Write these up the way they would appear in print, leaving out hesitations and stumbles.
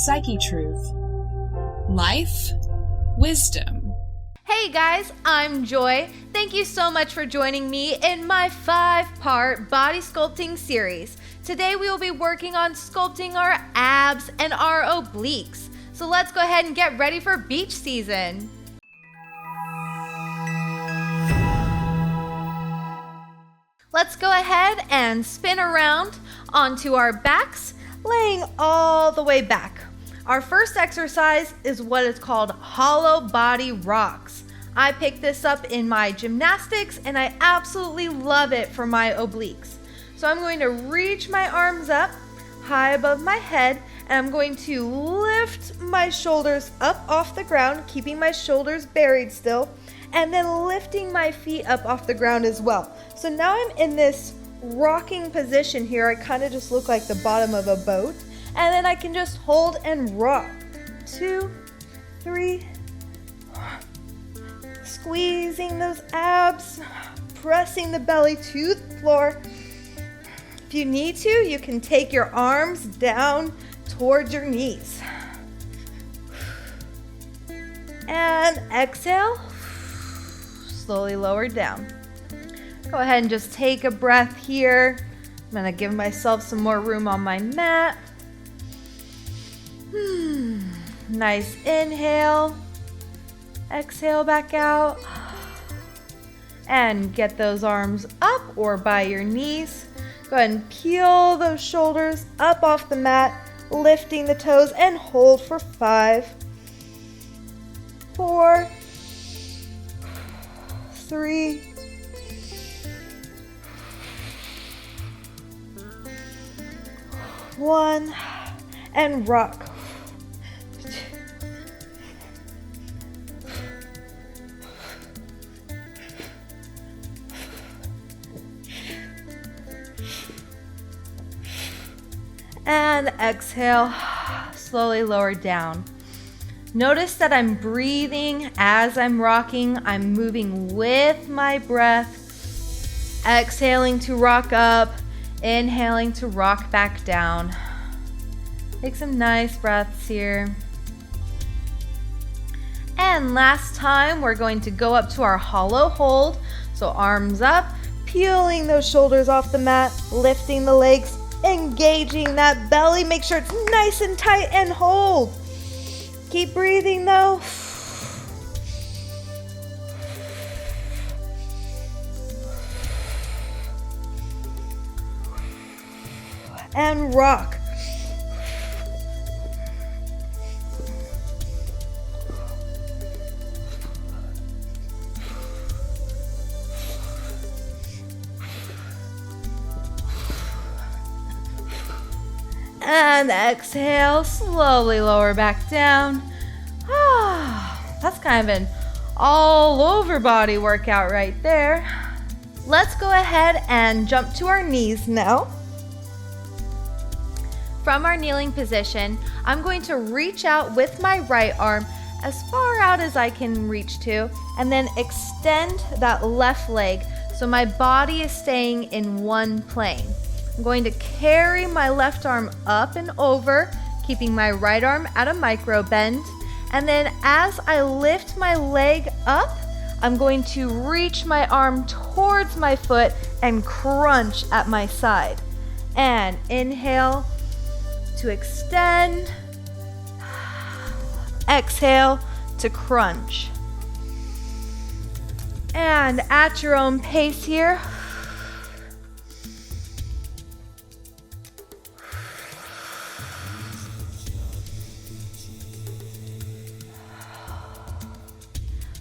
Psychetruth. Life, wisdom. Hey guys, I'm Joy. Thank you so much for joining me in my 5-part body sculpting series. Today we will be working on sculpting our abs and our obliques. So let's go ahead and get ready for beach season. Let's go ahead and spin around onto our backs, laying all the way back. Our first exercise is what is called hollow body rocks. I picked this up in my gymnastics and I absolutely love it for my obliques. So I'm going to reach my arms up high above my head and I'm going to lift my shoulders up off the ground, keeping my shoulders buried still, and then lifting my feet up off the ground as well. So now I'm in this rocking position here. I kind of just look like the bottom of a boat. And then I can just hold and rock. 2, 3, squeezing those abs, pressing the belly to the floor. If you need to, you can take your arms down towards your knees. And exhale, slowly lower down. Go ahead and just take a breath here. I'm gonna give myself some more room on my mat. Nice inhale. Exhale back out. And get those arms up or by your knees. Go ahead and peel those shoulders up off the mat, lifting the toes, and hold for 5, 4, 3, 1, and rock. And exhale, slowly lower down. Notice that I'm breathing as I'm rocking. I'm moving with my breath. Exhaling to rock up, inhaling to rock back down. Take some nice breaths here. And last time, we're going to go up to our hollow hold. So arms up, peeling those shoulders off the mat, lifting the legs, engaging that belly. Make sure it's nice and tight and hold. Keep breathing though. And rock. And exhale, slowly lower back down. That's kind of an all over body workout right there. Let's go ahead and jump to our knees now. From our kneeling position, I'm going to reach out with my right arm as far out as I can reach to, and then extend that left leg so my body is staying in one plane. I'm going to carry my left arm up and over, keeping my right arm at a micro bend. And then as I lift my leg up, I'm going to reach my arm towards my foot and crunch at my side. And inhale to extend. Exhale to crunch. And at your own pace here,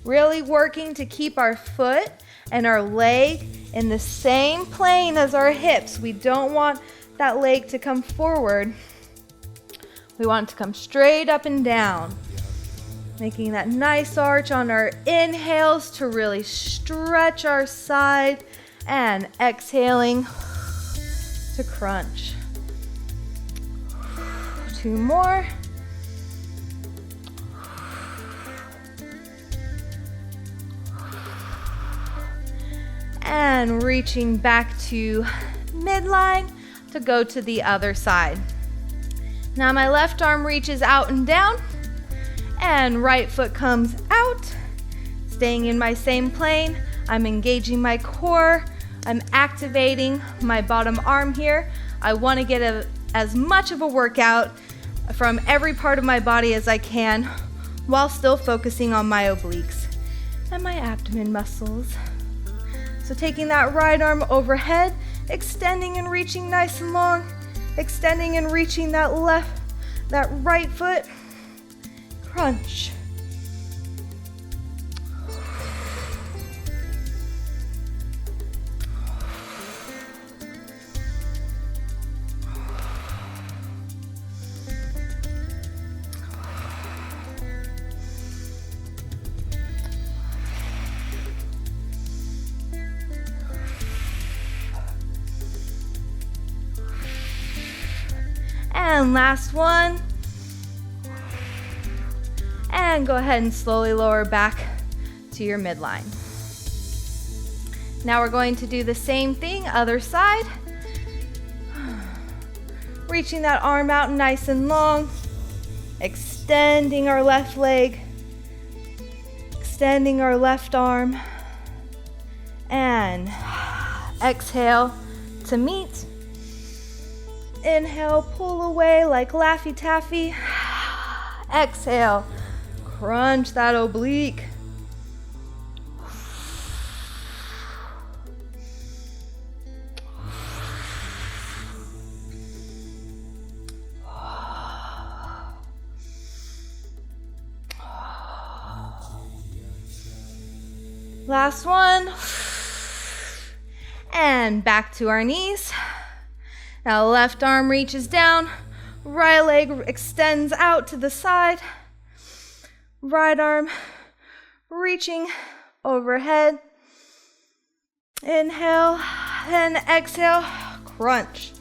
really working to keep our foot and our leg in the same plane as our hips. We don't want that leg to come forward. We want it to come straight up and down. Making that nice arch on our inhales to really stretch our side, and exhaling to crunch. 2 more. And reaching back to midline to go to the other side. Now my left arm reaches out and down, and right foot comes out. Staying in my same plane, I'm engaging my core. I'm activating my bottom arm here. I want to get as much of a workout from every part of my body as I can while still focusing on my obliques and my abdomen muscles. So taking that right arm overhead, extending and reaching nice and long, extending and reaching that right foot, crunch. And last one. And go ahead and slowly lower back to your midline. Now we're going to do the same thing, other side. Reaching that arm out nice and long. Extending our left leg. Extending our left arm. And exhale to meet. Inhale, pull away like Laffy Taffy. Exhale, crunch that oblique. Last one. And back to our knees. Now left arm reaches down, right leg extends out to the side, right arm reaching overhead. Inhale and exhale, crunch.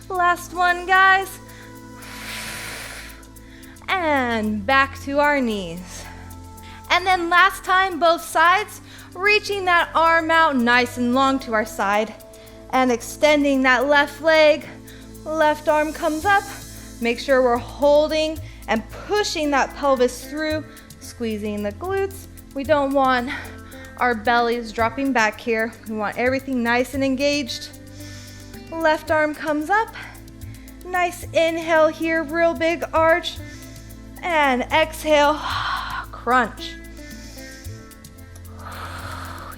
Last one, guys. And back to our knees. And then last time, both sides, reaching that arm out nice and long to our side and extending that left leg. Left arm comes up. Make sure we're holding and pushing that pelvis through, squeezing the glutes. We don't want our bellies dropping back here. We want everything nice and engaged. Left arm comes up. Nice inhale here, real big arch. And exhale, crunch.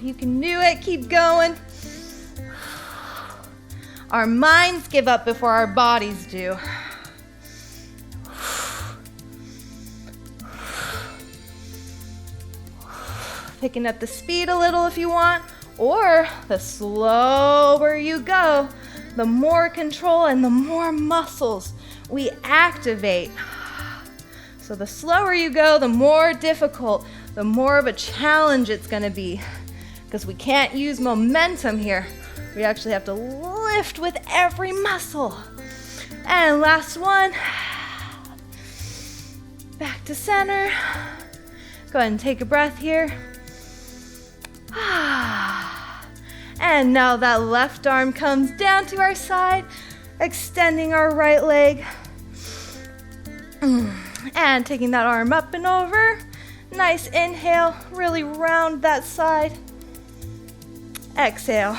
You can do it, keep going. Our minds give up before our bodies do. Picking up the speed a little if you want, or the slower you go, the more control and the more muscles we activate. So the slower you go, the more difficult, the more of a challenge it's going to be, because we can't use momentum here. We actually have to lift with every muscle. And last one. Back to center. Go ahead and take a breath here. And now that left arm comes down to our side, extending our right leg. And taking that arm up and over. Nice inhale, really round that side. Exhale.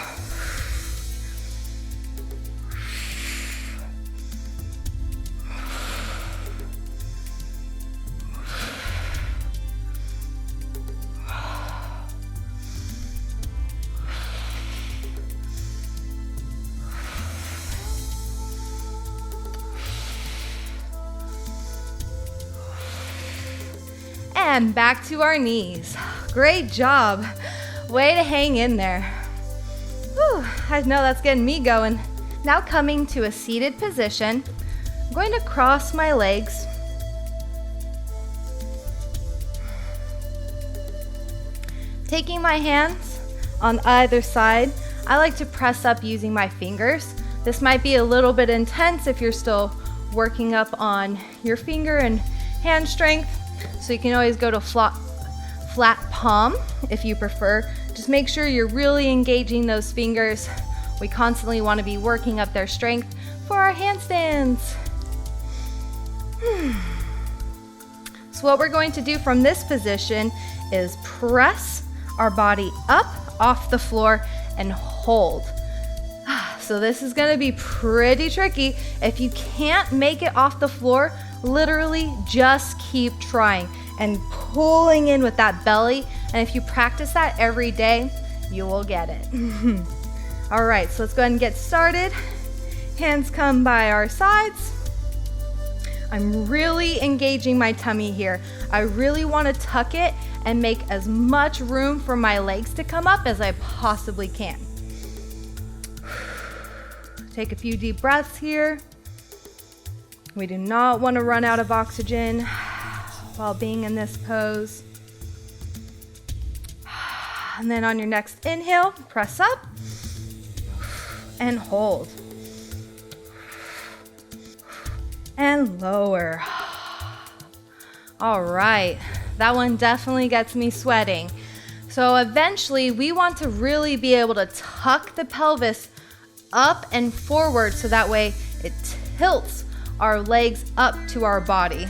And back to our knees. Great job. Way to hang in there. Whew, I know that's getting me going. Now coming to a seated position, I'm going to cross my legs. Taking my hands on either side, I like to press up using my fingers. This might be a little bit intense if you're still working up on your finger and hand strength. So you can always go to flat palm if you prefer. Just make sure you're really engaging those fingers. We constantly want to be working up their strength for our handstands. So what we're going to do from this position is press our body up off the floor and hold. So this is going to be pretty tricky. If you can't make it off the floor, literally just keep trying and pulling in with that belly. And if you practice that every day, you will get it. All right, so let's go ahead and get started. Hands come by our sides. I'm really engaging my tummy here. I really want to tuck it and make as much room for my legs to come up as I possibly can. Take a few deep breaths here. We do not want to run out of oxygen while being in this pose. And then on your next inhale, press up and hold. And lower. All right, that one definitely gets me sweating. So eventually we want to really be able to tuck the pelvis up and forward so that way it tilts our legs up to our body.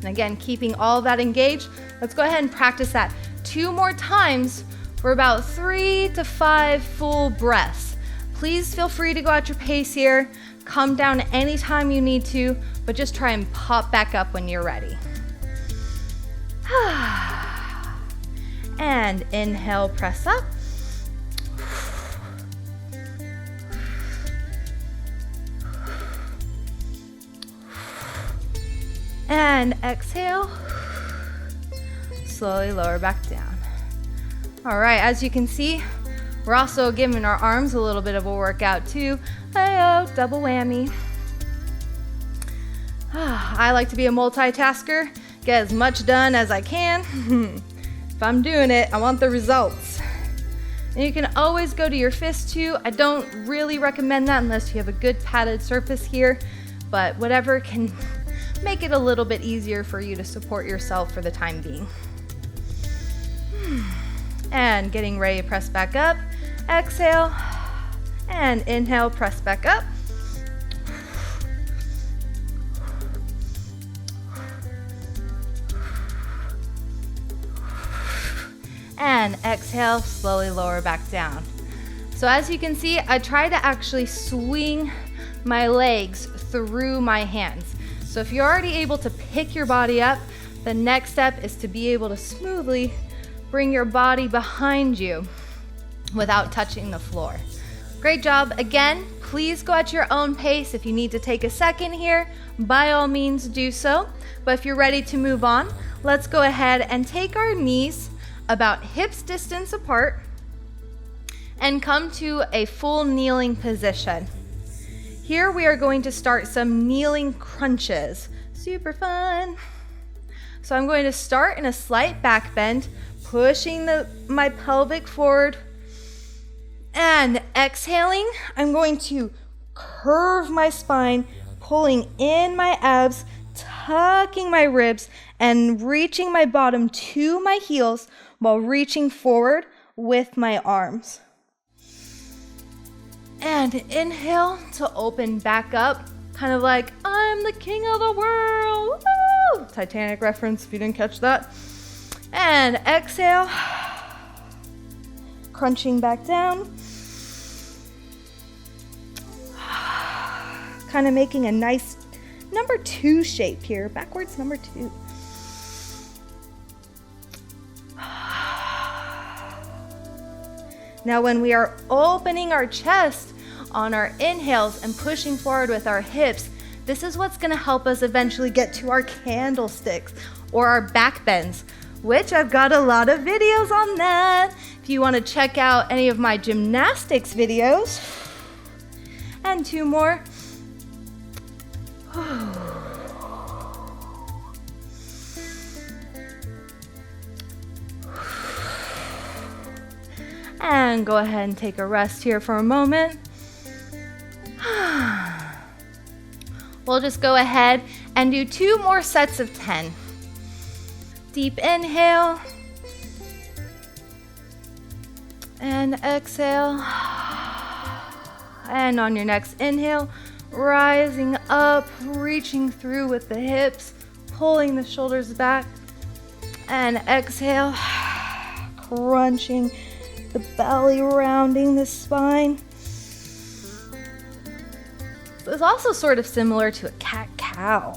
And again, keeping all that engaged, let's go ahead and practice that 2 more times for about 3 to 5 full breaths. Please feel free to go at your pace here. Come down anytime you need to, but just try and pop back up when you're ready. And inhale, press up. And exhale, slowly lower back down. All right, as you can see, we're also giving our arms a little bit of a workout too. Hey-oh, double whammy. I like to be a multitasker, get as much done as I can. If I'm doing it, I want the results. And you can always go to your fist too. I don't really recommend that unless you have a good padded surface here, but whatever can make it a little bit easier for you to support yourself for the time being. And getting ready to press back up. Exhale and inhale, press back up. And exhale, slowly lower back down. So as you can see, I try to actually swing my legs through my hands. So if you're already able to pick your body up, the next step is to be able to smoothly bring your body behind you without touching the floor. Great job. Again, please go at your own pace. If you need to take a second here, by all means do so. But if you're ready to move on, let's go ahead and take our knees about hips distance apart and come to a full kneeling position. Here we are going to start some kneeling crunches. Super fun. So I'm going to start in a slight back bend, pushing my pelvic forward. And exhaling, I'm going to curve my spine, pulling in my abs, tucking my ribs, and reaching my bottom to my heels while reaching forward with my arms. And inhale to open back up, kind of like, I'm the king of the world. Woo! Titanic reference if you didn't catch that. And exhale, crunching back down. Kind of making a nice number 2 shape here, backwards number 2. Now when we are opening our chest on our inhales and pushing forward with our hips, this is what's going to help us eventually get to our candlesticks or our back bends, which I've got a lot of videos on that. If you want to check out any of my gymnastics videos, and 2 more. And go ahead and take a rest here for a moment. We'll just go ahead and do 2 more sets of 10. Deep inhale. And exhale. And on your next inhale, rising up, reaching through with the hips, pulling the shoulders back. And exhale, crunching the belly, rounding the spine. So it's also sort of similar to a cat-cow.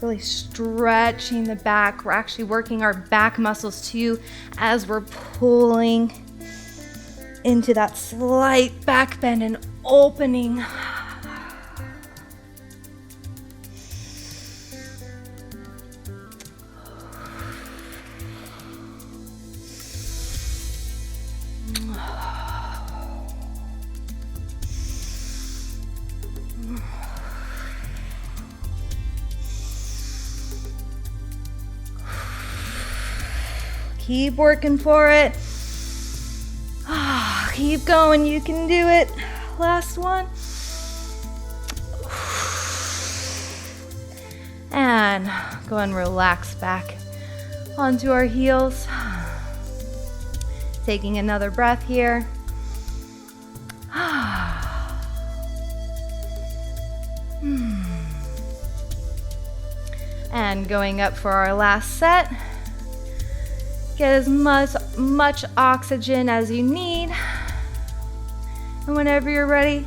Really stretching the back. We're actually working our back muscles too as we're pulling into that slight back bend and opening. Keep working for it. Keep going, you can do it. Last one. And go and relax back onto our heels. Taking another breath here. And going up for our last set. Get as much oxygen as you need. And whenever you're ready,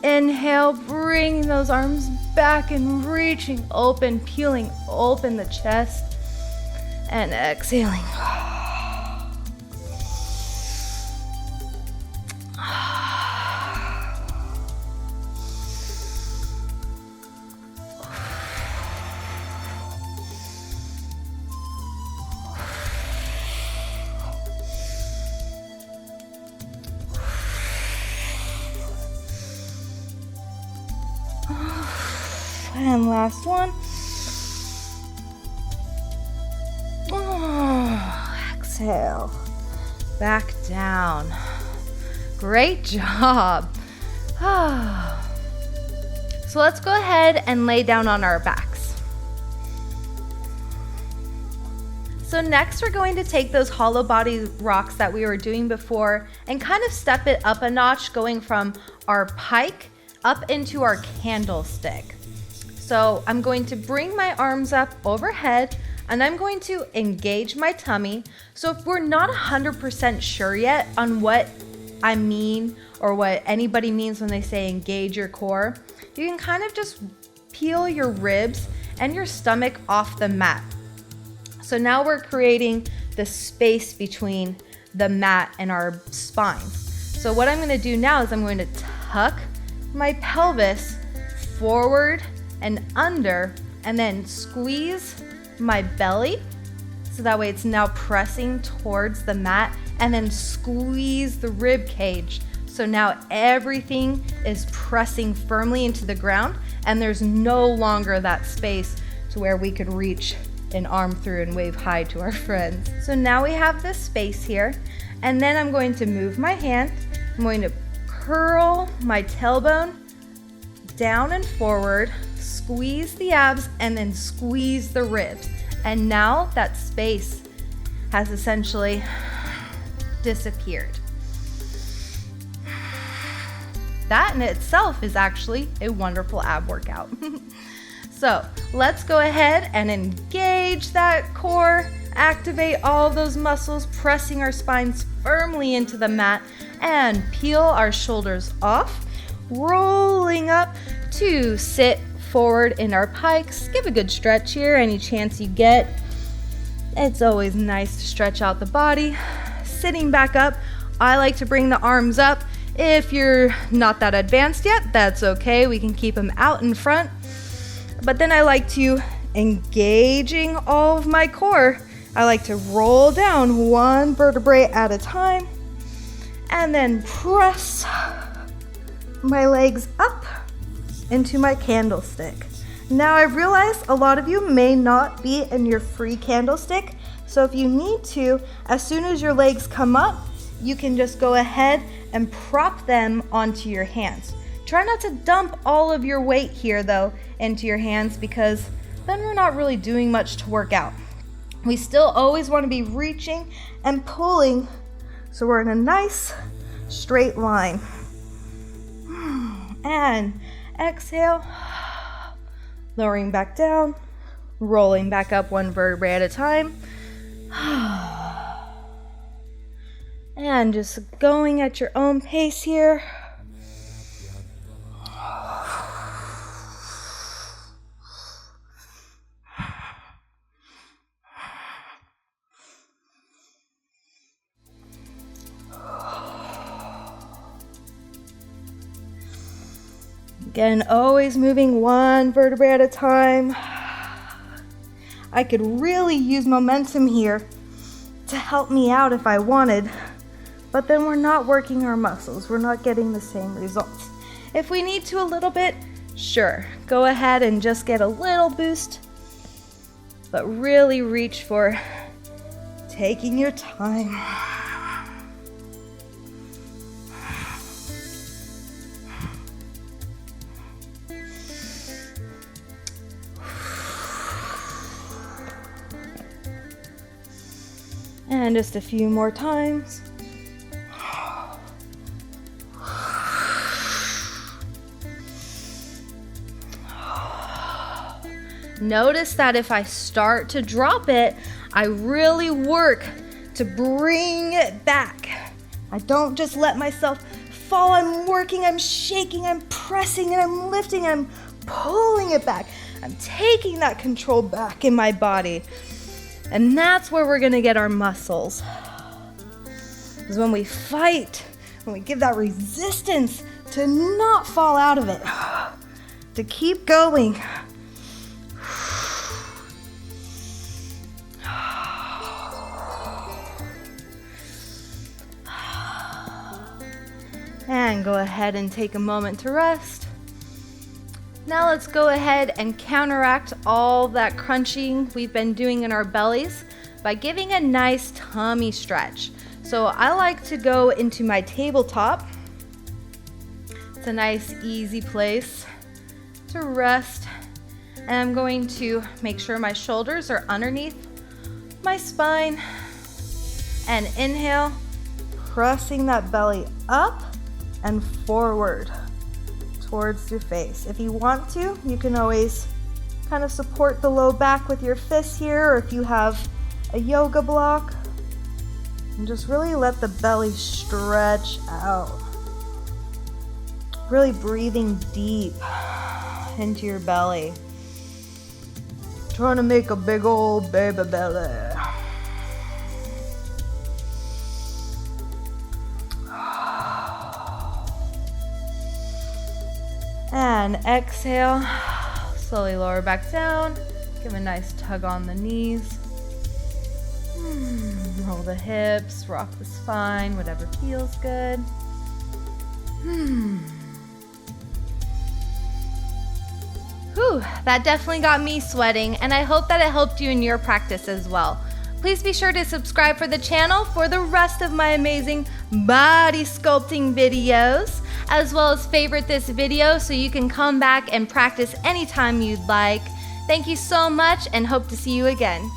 inhale, bringing those arms back and reaching open, peeling open the chest. And exhaling. And last one. Exhale. Back down. Great job. So let's go ahead and lay down on our backs. So next we're going to take those hollow body rocks that we were doing before and kind of step it up a notch, going from our pike up into our candlestick. So I'm going to bring my arms up overhead and I'm going to engage my tummy. So if we're not 100% sure yet on what I mean or what anybody means when they say engage your core, you can kind of just peel your ribs and your stomach off the mat. So now we're creating the space between the mat and our spine. So what I'm going to do now is I'm going to tuck my pelvis forward and under, and then squeeze my belly so that way it's now pressing towards the mat, and then squeeze the rib cage so now everything is pressing firmly into the ground and there's no longer that space to where we could reach an arm through and wave hi to our friends. So now we have this space here, and then I'm going to move my hand. I'm going to curl my tailbone down and forward, squeeze the abs, and then squeeze the ribs. And now that space has essentially disappeared. That in itself is actually a wonderful ab workout. So let's go ahead and engage that core, activate all of those muscles, pressing our spines firmly into the mat, and peel our shoulders off, rolling up to sit forward in our pikes. Give a good stretch here any chance you get. It's always nice to stretch out the body. Sitting back up, I like to bring the arms up. If you're not that advanced yet, that's okay. We can keep them out in front. But then I like to, engaging all of my core, I like to roll down one vertebrae at a time and then press my legs up into my candlestick. Now I realize a lot of you may not be in your free candlestick, so if you need to, as soon as your legs come up, you can just go ahead and prop them onto your hands. Try not to dump all of your weight here though into your hands, because then we're not really doing much to work out. We still always want to be reaching and pulling so we're in a nice straight line. And exhale, lowering back down, rolling back up one vertebrae at a time. And just going at your own pace here. Again, always moving one vertebrae at a time. I could really use momentum here to help me out if I wanted, but then we're not working our muscles. We're not getting the same results. If we need to a little bit, sure, go ahead and just get a little boost, but really reach for taking your time. And just a few more times. Notice that if I start to drop it, I really work to bring it back. I don't just let myself fall. I'm working, I'm shaking, I'm pressing, and I'm lifting, and I'm pulling it back. I'm taking that control back in my body. And that's where we're gonna get our muscles. Is when we fight, when we give that resistance to not fall out of it, to keep going. And go ahead and take a moment to rest. Now let's go ahead and counteract all that crunching we've been doing in our bellies by giving a nice tummy stretch. So I like to go into my tabletop. It's a nice, easy place to rest. And I'm going to make sure my shoulders are underneath my spine. And inhale, pressing that belly up and forward towards your face. If you want to, you can always kind of support the low back with your fists here, or if you have a yoga block, and just really let the belly stretch out. Really breathing deep into your belly. Trying to make a big old baby belly. And exhale, slowly lower back down. Give a nice tug on the knees. Roll the hips, rock the spine, whatever feels good. Whew, that definitely got me sweating, and I hope that it helped you in your practice as well. Please be sure to subscribe for the channel for the rest of my amazing body sculpting videos, as well as favorite this video so you can come back and practice anytime you'd like. Thank you so much and hope to see you again.